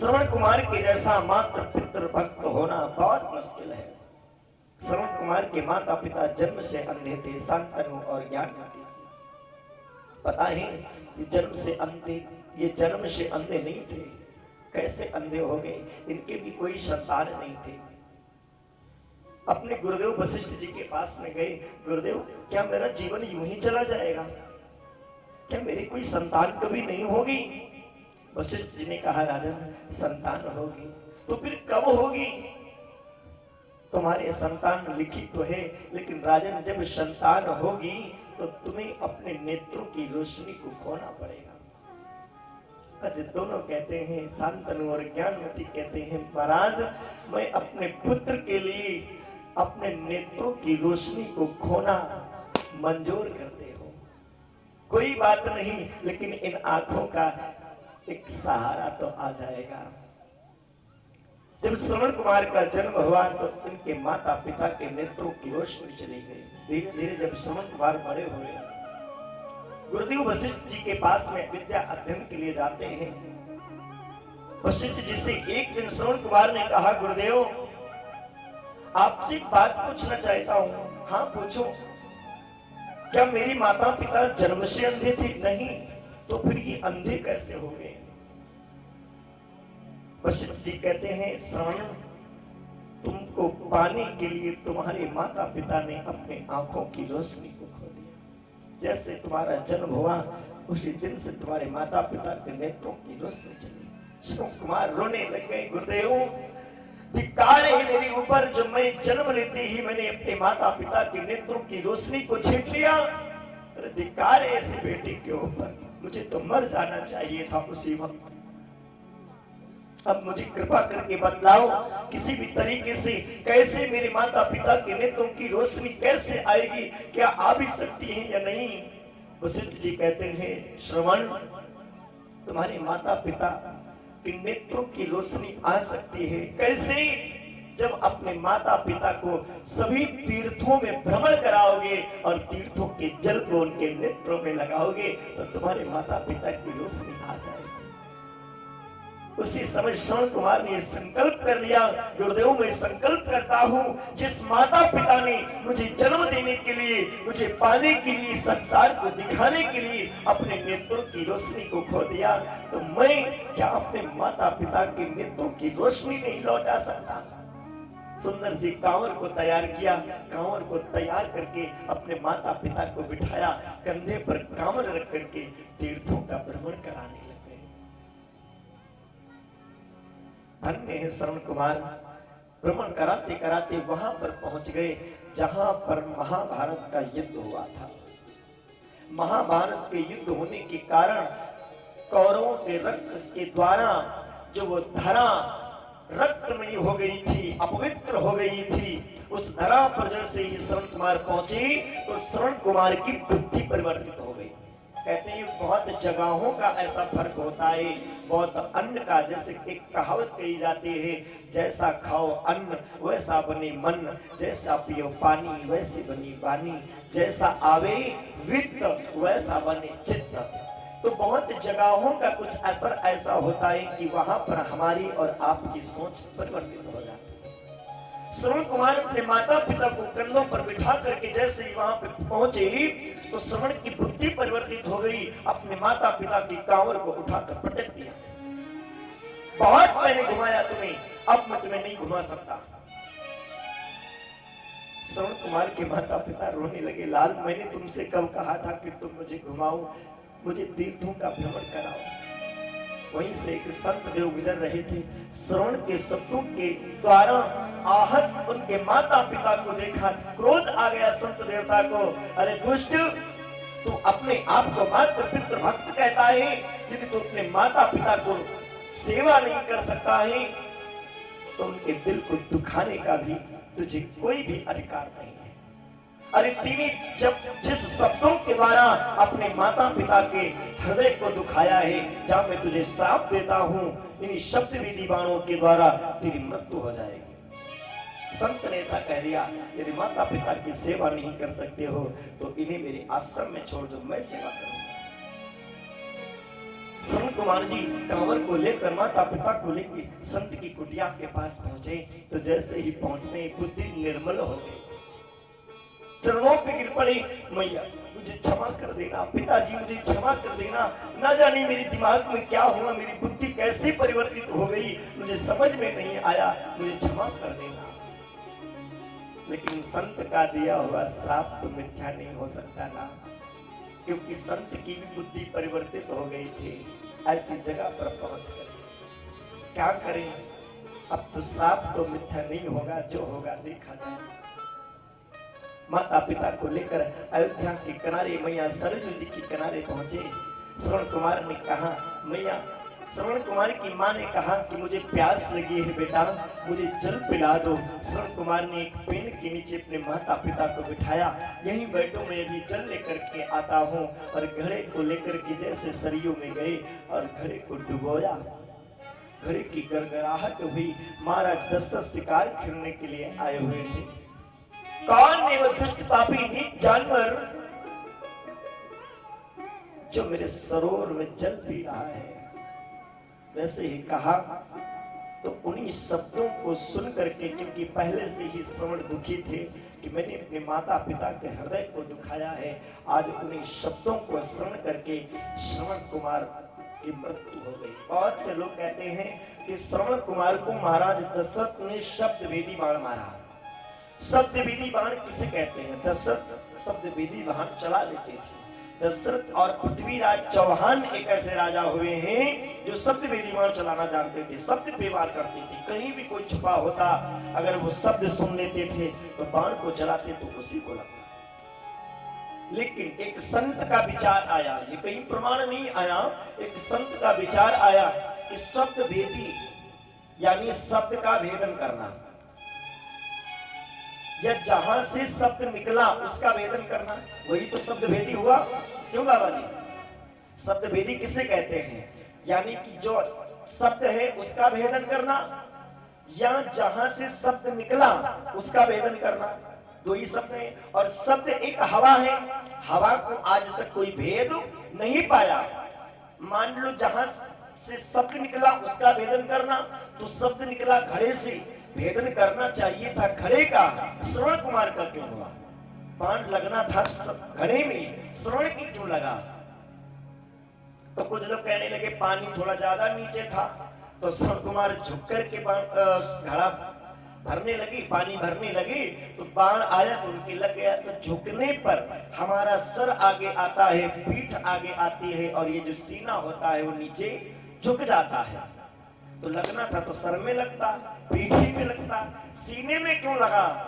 श्रवण कुमार के जैसा मात्र पितृ भक्त होना बहुत मुश्किल है। श्रवण कुमार के माता पिता जन्म से अंधे थे, शांतनु और ज्ञानवती। पता है ये जन्म से अंधे नहीं थे। कैसे अंधे हो गए? इनके भी कोई संतान नहीं थे। अपने गुरुदेव वशिष्ठ जी के पास में गए, गुरुदेव क्या मेरा जीवन यूं ही चला जाएगा? क्या मेरी कोई संतान कभी नहीं होगी? वशिष्ठ जी ने कहा, राजन संतान होगी तो फिर कब होगी? तुम्हारे संतान लिखित तो है, लेकिन राजन जब संतान होगी तो तुम्हें अपने नेत्रों की रोशनी को खोना पड़ेगा। आज दोनों कहते हैं, शांतनु और ज्ञानवती कहते हैं, महाराज मैं अपने पुत्र के लिए अपने नेत्रों की रोशनी को खोना मंजूर करते हो। कोई बात नहीं, लेकिन इन आंखों का एक सहारा तो आ जाएगा। जब श्रवण कुमार का जन्म हुआ तो इनके माता पिता के नेत्रों की रोशनी चली गई। धीरे धीरे जब श्रवण कुमार बड़े हुए, गुरुदेव वशिष्ठ जी के पास में विद्या अध्ययन के लिए जाते हैं। वशिष्ठ जी से एक दिन श्रवण कुमार ने कहा, गुरुदेव आपसे एक बात पूछना चाहता हूं। हाँ पूछो। क्या मेरी माता पिता जन्म से अंधे थे? नहीं। तो फिर ये अंधे कैसे हो गए? वशिष्ठ जी कहते हैं, श्रवण तुमको पाने के लिए तुम्हारे माता पिता ने अपने आंखों की रोशनी को खो दिया। जैसे तुम्हारा जन्म हुआ उसी दिन से तुम्हारे माता पिता के नेत्रों की रोशनी चली। श्रवण कुमार रोने लग गए, गुरुदेव धिक्कार है मेरे ऊपर, जब मैं जन्म लेते ही मैंने अपने माता पिता के नेत्रों की रोशनी को छीन लिया। धिक्कार है ऐसे बेटे के ऊपर, मुझे तो मर जाना चाहिए था उसी वक्त। अब मुझे कृपा करके बतलाओ किसी भी तरीके से कैसे मेरे माता पिता के नेत्रों की रोशनी कैसे आएगी? क्या आ भी सकती है या नहीं? वशिष्ठ जी कहते हैं, श्रवण तुम्हारे माता पिता कि नेत्रों की रोशनी आ सकती है। कैसे? जब अपने माता पिता को सभी तीर्थों में भ्रमण कराओगे और तीर्थों के जल को उनके नेत्रों में लगाओगे तो तुम्हारे माता पिता की रोशनी आ जाएगी। उसी समय श्रवण कुमार ने संकल्प कर लिया, गुरुदेव मैं संकल्प करता हूँ, जिस माता पिता ने मुझे जन्म देने के लिए, मुझे पाने के लिए, संसार को दिखाने के लिए अपने नेत्रों की रोशनी को खो दिया, तो मैं क्या अपने माता पिता के नेत्रों की रोशनी नहीं लौटा सकता? सुंदर सी कांवर को तैयार किया। कांवर को तैयार करके अपने माता पिता को बिठाया, कंधे पर कांवर रख करके तीर्थों का भ्रमण कराने लगे। धन्य है श्रवण कुमार, भ्रमण कराते कराते वहां पर पहुंच गए जहां पर महाभारत का युद्ध हुआ था। महाभारत के युद्ध होने के कारण कौरवों के रक्त के द्वारा जो वो धरा रक्तमयी हो गई थी, अपवित्र हो गई थी, उस धरा पर जैसे ही श्रवण कुमार पहुंचे तो श्रवण कुमार की बुद्धि परिवर्तित हो गई। कहते हैं बहुत जगहों का ऐसा फर्क होता है, बहुत अन्न का, जैसे एक कहावत कही जाती है, जैसा खाओ अन्न वैसा बने मन, जैसा पियो पानी वैसी बनी वाणी, जैसा आवे वित्त वैसा बने चित्त। तो बहुत जगहों का कुछ असर ऐसा होता है कि वहां पर हमारी और आपकी सोच परिवर्तित हो जाती है। श्रवण कुमार अपने माता पिता को कंधों पर बिठा करके जैसे ही वहां पर पहुंचे तो श्रवण की बुद्धि परिवर्तित हो गई। अपने माता पिता की कांवर को उठाकर पटक दिया। बहुत मैंने घुमाया तुम्हें, अब मैं तुम्हें नहीं घुमा सकता। श्रवण कुमार के माता पिता रोने लगे, लाल मैंने तुमसे कब कहा था कि तुम मुझे घुमाओ, मुझे तीर्थों का भ्रमण कराओ। वहीं से एक संत देव गुजर रहे थे, श्रवण के शब्दों के द्वारा आहत उनके माता पिता को देखा, क्रोध आ गया संत देवता को। अरे दुष्ट, तू अपने आप को मात्र पितृ भक्त कहता है, यदि तू अपने माता पिता को सेवा नहीं कर सकता है तो उनके दिल को दुखाने का भी तुझे कोई भी अधिकार नहीं है। अरे तूने जब जिस शब्दों के द्वारा अपने माता पिता के हृदय को दुखाया है, जब मैं तुझे श्राप देता हूं, इन शब्द विधि बाणों के द्वारा तेरी मृत्यु हो जाएगी। संत ने ऐसा कह दिया, यदि माता पिता की सेवा नहीं कर सकते हो तो इन्हें मेरे आश्रम में छोड़ दो, मैं सेवा करूंगा। श्रवण कुमार जी कांवर को लेकर माता पिता को लेकर संत की कुटिया के पास पहुंचे तो जैसे ही पहुंचने बुद्धि निर्मल हो गई, चरणों पे गिर पड़ी, मैया मुझे क्षमा कर देना, पिताजी मुझे क्षमा कर देना, ना जाने मेरे दिमाग में क्या हुआ, मेरी बुद्धि कैसे परिवर्तित हो गई, मुझे समझ में नहीं आया, मुझे क्षमा कर देना। लेकिन संत का दिया हुआ श्राप तो मिथ्या नहीं हो सकता ना, क्योंकि संत की भी बुद्धि परिवर्तित हो गई थी। ऐसी जगह पर पहुंचकर क्या करें, अब तो श्राप तो मिथ्या नहीं होगा, जो होगा देखा जाए। माता पिता को लेकर अयोध्या के किनारे मैया सरस्वती के किनारे पहुंचे। श्रवण कुमार ने कहा, मैया श्रवण कुमार की मां ने कहा कि मुझे प्यास लगी है बेटा, मुझे जल पिला दो। श्रवण कुमार ने एक पेड़ के नीचे अपने माता पिता को बिठाया, यहीं बैठो मैं अभी जल लेकर के आता हूँ। और घड़े को लेकर के जैसे सरयू में गए और घड़े को डुबोया। घड़े की गड़गड़ाहट हुई, महाराज दशरथ शिकार खेलने के लिए आए हुए थे। कौन है वो दुष्ट पापी नीच जानवर जो मेरे सरोवर में जल पी रहा है? वैसे ही कहा तो उन्हीं शब्दों को सुन करके, क्योंकि पहले से ही श्रवण दुखी थे कि मैंने अपने माता पिता के हृदय को दुखाया है, आज उन्हीं शब्दों को श्रवण करके श्रवण कुमार की मृत्यु हो गई। बहुत से लोग कहते हैं कि श्रवण कुमार को महाराज दशरथ ने शब्द वेदी बाण मारा। शब्द वेदी बाण किसे कहते हैं? दशरथ शब्द वेदी बाण चला लेते थे। दशरथ और पृथ्वीराज चौहान एक ऐसे राजा हुए हैं जो शब्द वेदी बाण चलाना जानते थे, शब्द पे वार करते थे। कहीं भी कोई छुपा होता, अगर वो शब्द सुन लेते थे तो बाण को चलाते तो उसी को लगता। लेकिन एक संत का विचार आया, ये कहीं प्रमाण नहीं आया, एक संत का विचार आया कि शब्द वेदी यानी शब्द का भेदन करना, या जहां से शब्द निकला उसका भेदन करना, वही तो शब्द भेदी हुआ। क्यों बाबा जी? शब्द भेदी किसे कहते हैं? यानी कि जो शब्द है उसका भेदन करना, या जहां से शब्द निकला उसका भेदन करना, दो ही शब्द है। और शब्द एक हवा है, हवा को आज तक कोई भेद नहीं पाया। मान लो जहां से शब्द निकला उसका भेदन करना, तो शब्द निकला घड़े से, भेदन करना चाहिए था घड़े का, श्रवण कुमार का क्यों हुआ? बाण लगना था घड़े में, श्रवण की क्यों लगा? तो कुछ लोग कहने लगे पानी थोड़ा ज्यादा नीचे था, तो श्रवण कुमार झुक करके घड़ा भरने लगी, पानी भरने लगी, तो बाण आया तो उनके लग गया। तो झुकने पर हमारा सर आगे आता है, पीठ आगे आती है, और ये जो सीना होता है वो नीचे झुक जाता है। तो लगना था तो सर में लगता, पीठी में लगता, सीने में क्यों लगा?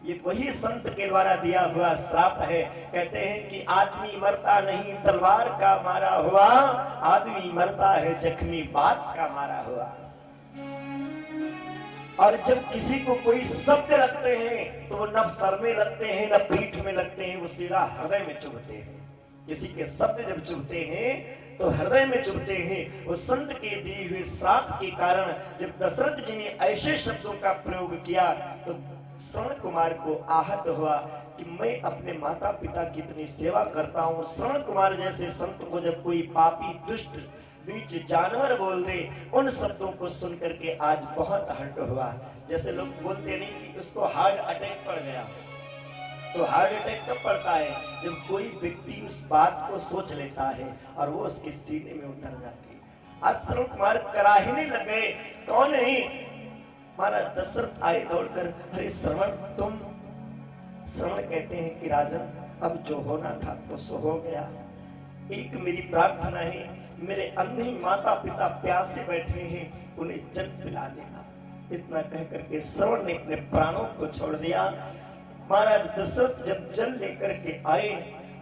ये वही संत के द्वारा दिया हुआ श्राप है। कहते हैं कि आदमी मरता नहीं तलवार का मारा हुआ, आदमी मरता है जख्मी बात का मारा हुआ। और जब किसी को कोई शब्द लगते हैं तो वो न सर में लगते हैं न पीठ में लगते हैं, वो सीधा हृदय में चुभते हैं। किसी के शब्द जब चुभते हैं तो हृदय में चुभते हैं। वो संत के दिए हुए श्राप के कारण जब दशरथ जी ने ऐसे शब्दों का प्रयोग किया तो श्रवण कुमार को आहत हुआ कि मैं अपने माता पिता की इतनी सेवा करता हूँ, श्रवण कुमार जैसे संत को जब कोई पापी दुष्ट बीच जानवर बोल दे, उन शब्दों को सुन करके आज बहुत हर्ट हुआ। जैसे लोग बोलते नहीं कि उसको हार्ट अटैक पड़ गया, तो हार्ट अटैक कब पड़ता है? जब कोई व्यक्ति उस बात को सोच लेता है और वो उसके सीने में उतर जाती है। आज श्रवण कुमार कराहने लग गए, कौन है? महाराज दशरथ आए दौड़कर, अरे श्रवण तुम? श्रवण कहते हैं कि राजन अब जो होना था तो सो हो गया। एक मेरी प्रार्थना है, मेरे अंधे माता पिता प्यासे बैठे हैं, उन्हें जल पिला देना। इतना कह करके श्रवण ने अपने प्राणों को छोड़ दिया। महाराज दशरथ जब जल लेकर के आए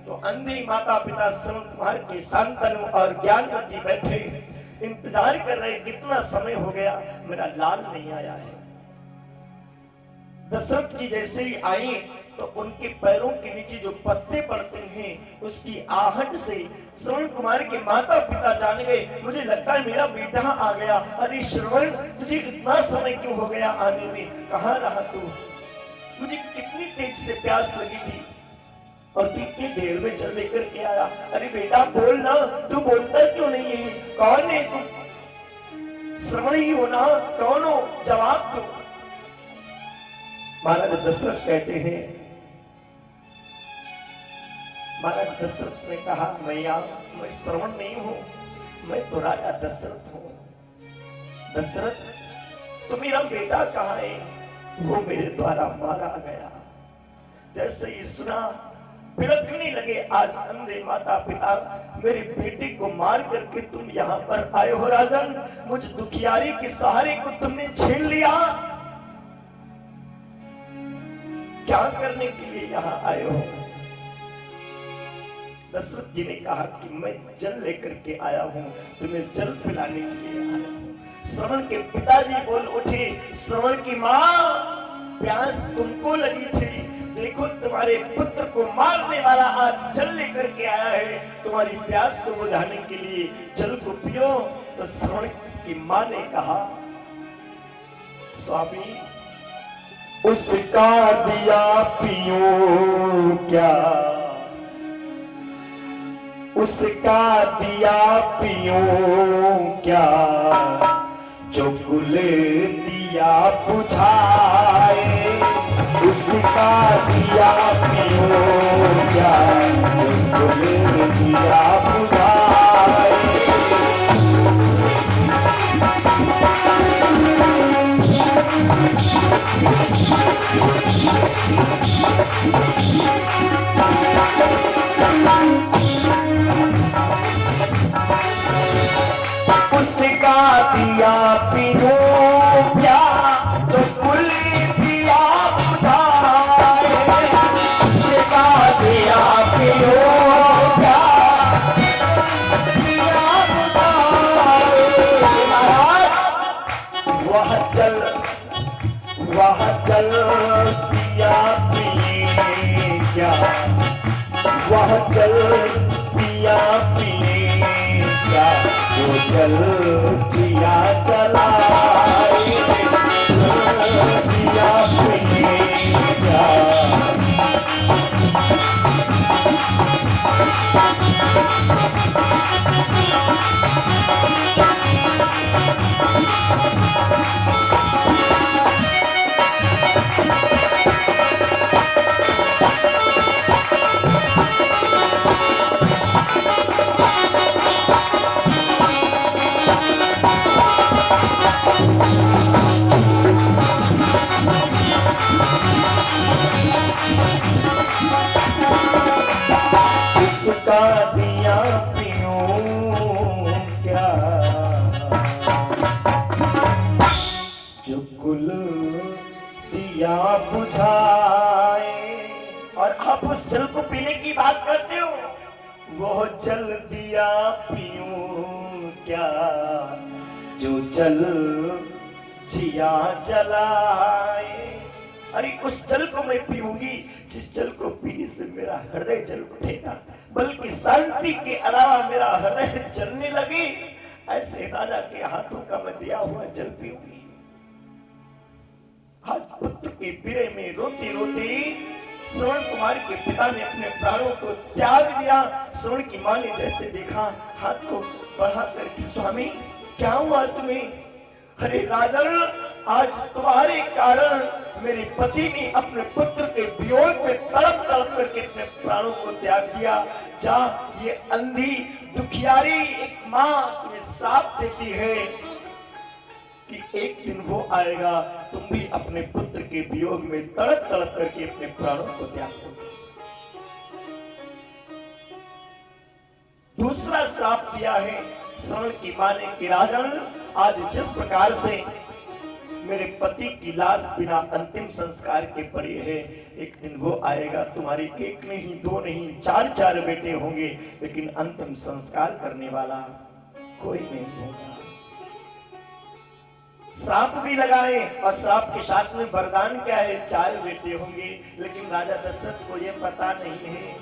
तो अंधे माता पिता श्रवण कुमार के शांतनु और ज्ञानवती बैठे इंतजार कर रहे, कितना समय हो गया मेरा लाल नहीं आया है। दशरथ जी जैसे ही आए तो उनके पैरों के नीचे जो पत्ते पड़ते हैं उसकी आहट से श्रवण कुमार के माता पिता जान गए, मुझे लगता है मेरा बेटा आ गया। अरे श्रवण, तुझे इतना समय क्यों हो गया आने में? कहाँ रहा तू? मुझे कितनी तेज से प्यास लगी थी और तू इतनी देर में जल लेकर के आया। अरे बेटा बोल ना, तू बोलता क्यों नहीं है? कौन है तू? श्रवण ही हो ना, कौन हो? जवाब दो। महाराज दशरथ कहते हैं, महाराज दशरथ ने कहा, मैया मैं श्रवण नहीं हूं, मैं तो राजा दशरथ हूं। दशरथ तो मेरा बेटा कहाँ है? वो मेरे द्वारा मारा गया। जैसे ही सुना बिलखने लगे, आज अंधे माता पिता मेरे बेटे को मार करके तुम यहाँ पर आए हो राजन, मुझ दुखियारी के सहारे को तुमने छीन लिया, क्या करने के लिए यहाँ आए हो? दशरथ जी ने कहा कि मैं जल लेकर के आया हूं, तुम्हें जल पिलाने के लिए आया हूं। श्रवण के पिताजी बोल उठे, श्रवण की मां प्यास तुमको लगी थी, देखो तुम्हारे पुत्र को मारने वाला आज जल लेकर के आया है, तुम्हारी प्यास को बुझाने के लिए जल को पियो। तो श्रवण की मां ने कहा, स्वामी उसका दिया पियो क्या, उसका दिया पियो क्या, जो कुल दिया बुझाए, उसका दिया पियो क्या, जो कुल दिया बुझाए। उसका दिया पियो क्या, जो कुल दिया बुझाए, उसका दिया पियो क्या, दिया बुझाए। वह जल दिया पिए क्या, वह जल दिया पिए क्या, जो जल जिया जलाए, दिया पिए क्या। उसका दिया पियो क्या, जो कुल दिया बुझाए। और आप उस जल को पीने की बात करते हो, वो जल दिया पियूं क्या, जो जल जिया जलाए। अरे उस जल को मैं पीऊंगी जिस जल को पीने से मेरा हृदय जल उठेगा, बल्कि शांति के अलावा मेरा हृदय जलने लगे, ऐसे राजा के हाथों का मैं दिया हुआ जल पीऊंगी। आज पुत्र के विरह में रोती रोती श्रवण कुमार के पिता ने अपने प्राणों को त्याग दिया। श्रवण की मां ने जैसे देखा, हाथ को बढ़ा करके, स्वामी क्या हुआ तुम्हें? अरे राजन, आज तुम्हारे कारण मेरे पति ने अपने पुत्र के वियोग में तड़प तड़प करके अपने प्राणों को त्याग दिया। जा, ये अंधी दुखियारी एक मां तुम्हें साथ देती है कि एक दिन वो आएगा, तुम भी अपने पुत्र के वियोग में तड़प तड़प करके अपने प्राणों को त्याग दोगे। दूसरा श्राप दिया है श्रवण की मां ने कि राजन, आज जिस प्रकार से मेरे पति की लाश बिना अंतिम संस्कार के पड़ी है, एक दिन वो आएगा, तुम्हारी एक नहीं, दो नहीं, चार चार बेटे होंगे, लेकिन अंतिम संस्कार करने वाला कोई नहीं होगा। श्राप भी लगाए और श्राप के साथ में वरदान क्या है, चार बेटे होंगे, लेकिन राजा दशरथ को यह पता नहीं है